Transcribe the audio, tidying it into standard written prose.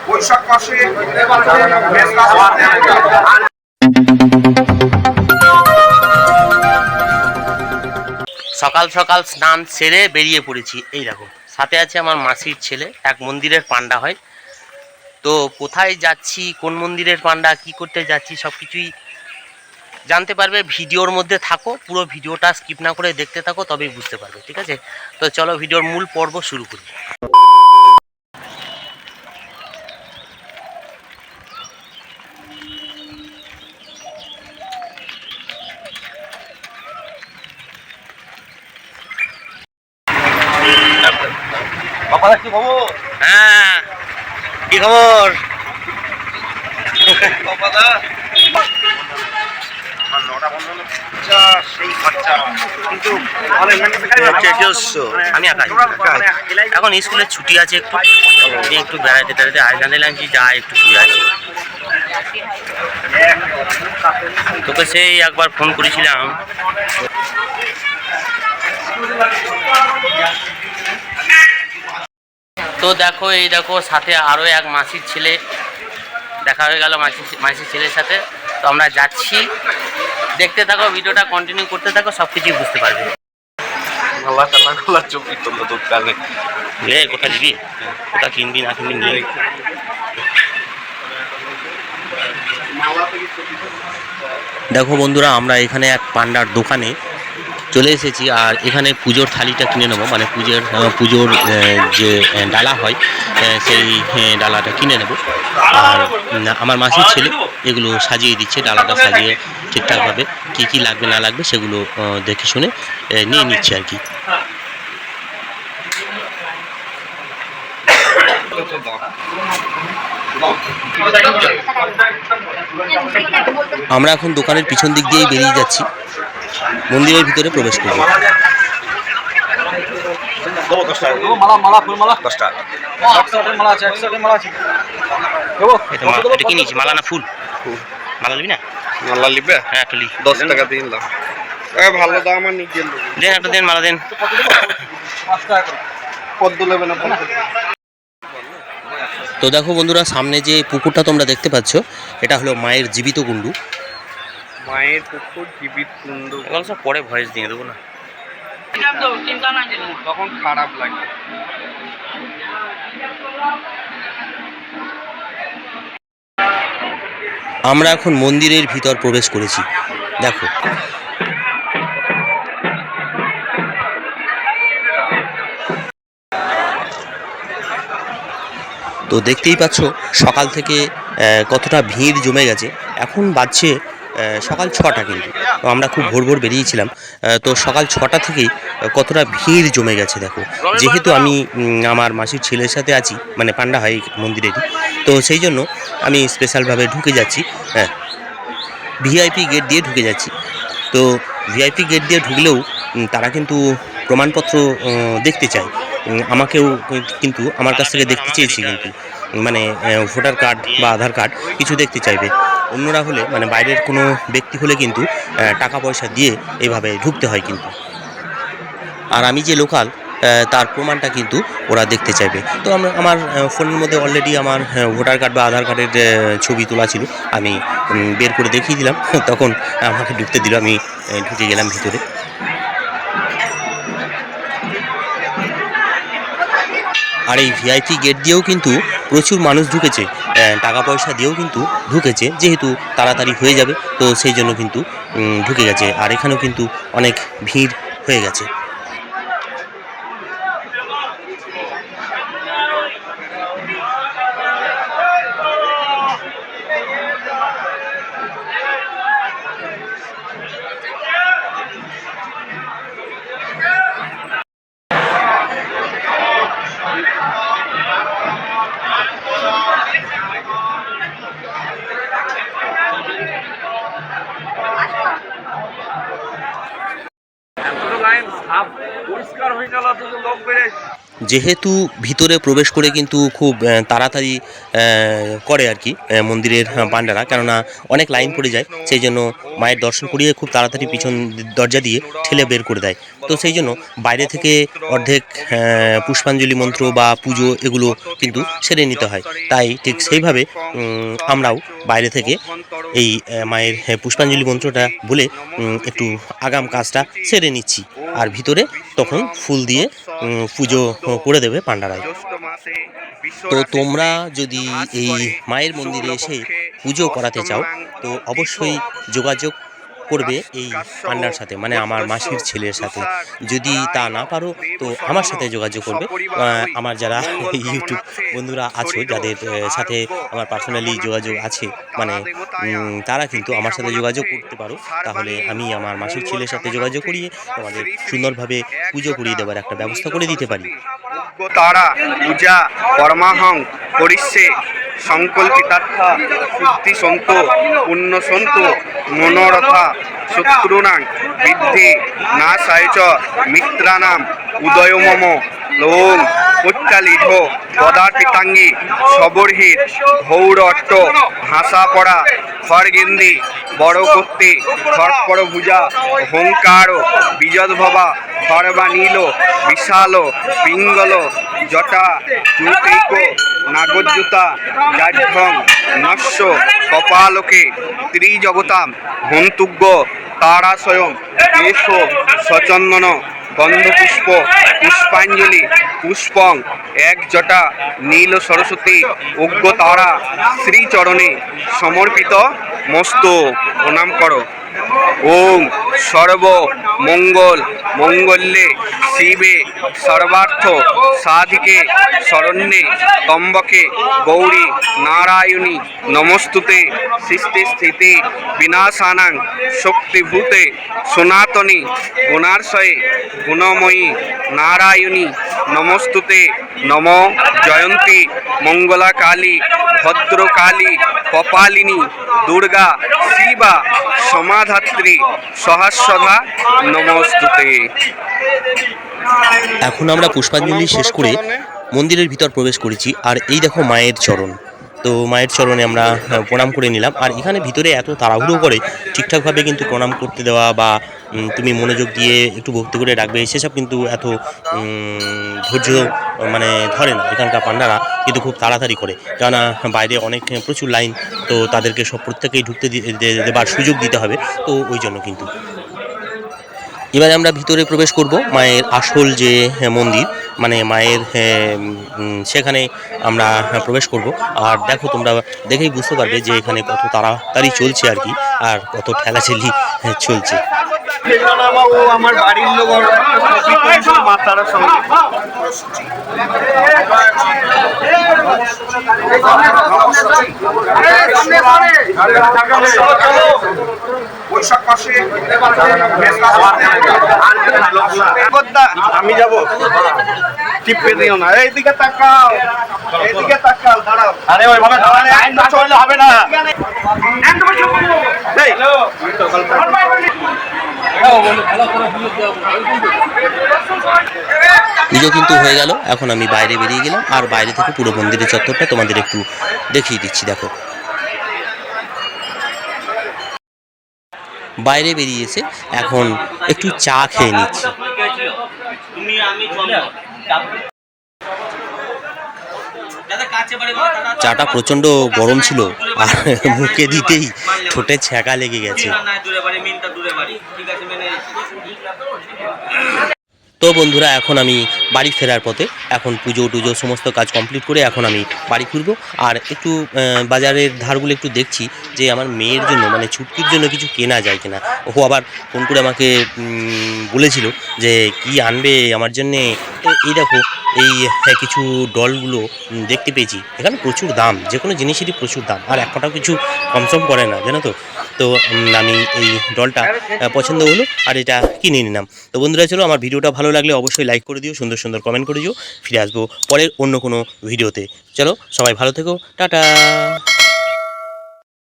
বৈশাখ মাসে সকাল সকাল স্নান সেরে বেরিয়ে পড়েছি। এই দেখো সাথে আছে আমার মাসির ছেলে, এক মন্দিরের পান্ডা হয়। তো কোথায় যাচ্ছি, কোন মন্দিরের পান্ডা, কি করতে যাচ্ছি সব কিছুই জানতে পারবে। ভিডিওর মধ্যে থাকো, পুরো ভিডিওটা স্কিপ না করে দেখতে থাকো, তবেই বুঝতে পারবে। ঠিক আছে, তো চলো ভিডিওর মূল পর্ব শুরু করি। কি খবর? হ্যাঁ, কি খবর? আমি এখন স্কুলের ছুটি আছে, একটু বেড়াইতে টেড়াইতে আইলাম, এলাম কি যাই একটু ঘুরে আছি। তোকে সেই একবার ফোন করেছিলাম। তো দেখো, এই দেখো সাথে আরও এক মাসির ছেলে দেখা হয়ে গেল, মাসির ছেলের সাথে। তো আমরা যাচ্ছি, দেখতে থাকো, ভিডিওটা কন্টিনিউ করতে থাকো, সব কিছুই বুঝতে পারবে। কোথায় দিবি, কোথায় কিনবি না কিনবি নিয়ে। দেখো বন্ধুরা, আমরা এখানে এক পান্ডার দোকানে চলে এসেছি, আর এখানে পুজোর থালিটা কিনে নেবো, মানে পুজোর যে ডালা হয় সেই ডালাটা কিনে নেব। আর আমার মাসির ছেলে এগুলো সাজিয়ে দিচ্ছে, ডালাটা সাজিয়ে ঠিকঠাকভাবে কী কী লাগবে না লাগবে সেগুলো দেখে শুনে নিয়ে নিচ্ছে আর কি। আমরা এখন দোকানের পিছন দিক দিয়েই বেরিয়ে যাচ্ছি, মন্দিরের ভিতরে প্রবেশ করব। এটা কি নিয়েছি, মালা না ফুল? মালা নিবি না? মালা লিবে? হ্যাঁ, একটা 10 টাকা দিয়ে দাও। ভালো দাম আর নিয়ে দেন, একটা দেন, মালা দেন। তো দেখো বন্ধুরা, সামনে যে পুকুরটা তোমরা দেখতে পাচ্ছ, এটা হলো মায়ের জীবিত কুণ্ডু। মায়ের পুকুর, জীবিত কুণ্ডু। এগুলো সব পরে ভয়েস দিয়ে দেবো না, তখন খারাপ লাগে। আমরা এখন মন্দিরের ভিতর প্রবেশ করেছি। দেখো তো দেখতেই পাচ্ছ সকাল থেকে কতটা ভিড় জমে গেছে। এখন বাজছে সকাল 6টা, কিন্তু আমরা খুব ভোর ভোর বেরিয়েছিলাম। তো সকাল 6টা থেকেই কতটা ভিড় জমে গেছে দেখো। যেহেতু আমি আমার মাসির ছেলের সাথে আছি, মানে পান্ডা হয় মন্দিরেরই, তো সেই জন্য আমি স্পেশালভাবে ঢুকে যাচ্ছি। হ্যাঁ, ভিআইপি গেট দিয়ে ঢুকে যাচ্ছি। তো ভিআইপি গেট দিয়ে ঢুকলেও তারা কিন্তু প্রমাণপত্র দেখতে চায়। আমাকেও কিন্তু আমার কাছ থেকে দেখতে চেয়েছি, কিন্তু মানে ভোটার কার্ড বা আধার কার্ড কিছু দেখতে চাইবে। অন্যরা হলে, মানে বাইরের কোনো ব্যক্তি হলে কিন্তু টাকা পয়সা দিয়ে এইভাবে ঢুকতে হয় কিন্তু। আর আমি যে লোকাল, তার প্রমাণটা কিন্তু ওরা দেখতে চাইবে। তো আমার ফোনের মধ্যে অলরেডি আমার ভোটার কার্ড বা আধার কার্ডের ছবি তোলা ছিল, আমি বের করে দেখিয়ে দিলাম, তখন আমাকে ঢুকতে দিল। আমি ঢুকে গেলাম ভিতরে। আর এই ভিআইপি গেট দিয়েও কিন্তু প্রচুর মানুষ ঢুকেছে, টাকা পয়সা দিয়েও কিন্তু ঢুকেছে, যেহেতু তাড়াতাড়ি হয়ে যাবে তো সেই জন্য কিন্তু ঢুকে গেছে। আর এখানেও কিন্তু অনেক ভিড় হয়ে গেছে। পরিষ্কার হয়ে গেল, লোক বেড়ে যেহেতু ভিতরে প্রবেশ করে কিন্তু খুব তাড়াতাড়ি করে আর কি মন্দিরের পাণ্ডারা, কেননা অনেক লাইন পড়ে যায়, সেই জন্য মায়ের দর্শন করিয়ে খুব তাড়াতাড়ি পিছন দরজা দিয়ে ঠেলে বের করে দেয়। তো সেই জন্য বাইরে থেকে অর্ধেক পুষ্পাঞ্জলি মন্ত্র বা পুজো এগুলো কিন্তু সেরে নিতে হয়। তাই ঠিক সেইভাবে আমরাও বাইরে থেকে এই মায়ের পুষ্পাঞ্জলি মন্ত্রটা বলে একটু আগাম কাজটা সেরে নিচ্ছি, আর ভিতরে তখন ফুল দিয়ে পুজো করে দেবে পাণ্ডারাই। তো তোমরা যদি এই মায়ের মন্দিরে এসে পুজো করাতে চাও তো অবশ্যই যোগাযোগ করবে এই পান্ডার সাথে, মানে আমার মাসির ছেলের সাথে। যদি তা না পারো তো আমার সাথে যোগাযোগ করবে। আমার যারা ইউটিউব বন্ধুরা আছো, যাদের সাথে আমার পার্সোনালি যোগাযোগ আছে, মানে তারা কিন্তু আমার সাথে যোগাযোগ করতে পারো। তাহলে আমি আমার মাসির ছেলের সাথে যোগাযোগ করিয়ে তোমাদের সুন্দরভাবে পুজো করিয়ে দেওয়ার একটা ব্যবস্থা করে দিতে পারি। তারা পূজা পরমাহং করিষ্যে সংকল্পিতার্থা সিদ্ধি সন্তু পুণ্য সন্তু মনোরথা শত্রুনাং বৃদ্ধি নাশায় চ মিত্রানাম উদয় মম লোং উচ্চালিঢ পদার্পিতাঙ্গি সবর্হির ঘৌর অট্ট হাসা পড়া খড়গেন্দি বড় কর্তে খড়পর ভুজা হংকার বিজদ্ভবা খড়বা নীল বিশাল পিঙ্গল জটা চুকৈক নাগজ্জুতা জাঢ্যং নস্য কপালকে ত্রিজগতাম হন্তুজ্ঞ তারাশয়ং কেশ সচন্দন গন্ধপুষ্প পুষ্পাঞ্জলি পুষ্পং এক জটা নীল সরস্বতী অজ্ঞ তারা শ্রীচরণে সমর্পিত মস্ত প্রণাম করো। ওম সর্ব মঙ্গল মঙ্গল্যে শিবে সর্বার্থ সাধিকে শরণ্যে ত্র্যম্বকে গৌরী নারায়ণী নমস্তুতে সৃষ্টি স্থিতি বিনাশানাং শক্তিভূতে সনাতনী গুণার্শয়ে গুণময়ী নারায়ণী নমস্তুতে নম জয়ন্তী মঙ্গলা কালী ভদ্রকালী কপালিনী দুর্গা শিবা সমাধাত্রী সহস্রধা নমস্তুতে। এখন আমরা পুষ্পাঞ্জলি শেষ করে মন্দিরের ভিতর প্রবেশ করেছি, আর এই দেখো মায়ের চরণ। তো মায়ের চরণে আমরা প্রণাম করে নিলাম। আর এখানে ভিতরে এত তাড়াহুড়ো করে ঠিকঠাকভাবে কিন্তু প্রণাম করতে দেওয়া বা তুমি মনোযোগ দিয়ে একটু ভক্তি করে ডাকবে সেসব কিন্তু এত ধৈর্য মানে ধরে না। এখানকার পান্ডারা কিন্তু খুব তাড়াতাড়ি করে, কেননা বাইরে অনেক প্রচুর লাইন, তো তাদেরকে সব প্রত্যেকেই ঢুকতে দেবার সুযোগ দিতে হবে, তো ওই জন্য কিন্তু। এবারে আমরা ভিতরে প্রবেশ করব মায়ের আসল যে মন্দির, মানে মায়ের সেখানে আমরা প্রবেশ করব। আর দেখো, তোমরা দেখেই বুঝতে পারবে যে এখানে কত তাড়াতাড়ি চলছে আর কি, আর কত ঠেলাঠেলি চলছে। আমার বাড়ির লোক মাতার সঙ্গে আমি যাবো, টিপে দিও না, এইদিকে তাকাও, এইদিকে তাকাও, দাঁড়াও। আরে ওইভাবে লাইন না চললে হবে না। পুজো কিন্তু হয়ে গেল। এখন আমি বাইরে বেরিয়ে গেলাম, আর বাইরে থেকে পুরো মন্দিরের চত্বরটা তোমাদের একটু দেখিয়ে দিচ্ছি। দেখো, বাইরে বেরিয়ে এসে এখন একটু চা খেয়ে নিচ্ছি। চাটা প্রচণ্ড গরম ছিল, আর মুখে দিতেই ঠোঁটে ছ্যাঁকা লেগে গেছে। তো বন্ধুরা, এখন আমি বাড়ি ফেরার পথে। এখন পুজো টুজো সমস্ত কাজ কমপ্লিট করে এখন আমি বাড়ি ফিরবো। আর একটু বাজারের ধারগুলো একটু দেখছি যে আমার মেয়ের জন্য, মানে ছুটকির জন্য কিছু কেনা যায় কিনা। ও আবার ফোন করে আমাকে বলেছিল যে কি আনবে আমার জন্যে। তো এই দেখো, এই কিছু ডলগুলো দেখতে পেয়েছি। এখানে প্রচুর দাম, যে কোনো জিনিসেরই প্রচুর দাম, আর এক কটাও কিছু কমসম করে না, জানো তো। তো আমি এই ডলটা পছন্দ হলো আর এটা কিনে নিলাম। তো বন্ধুরা, চলো, আমার ভিডিওটা ভালো লাগলে অবশ্যই লাইক করে দিও, সুন্দর সুন্দর কমেন্ট করে দিও। ফিরে আসবো পরের অন্য কোনো ভিডিওতে। চলো, সবাই ভালো থেকো, টাটা।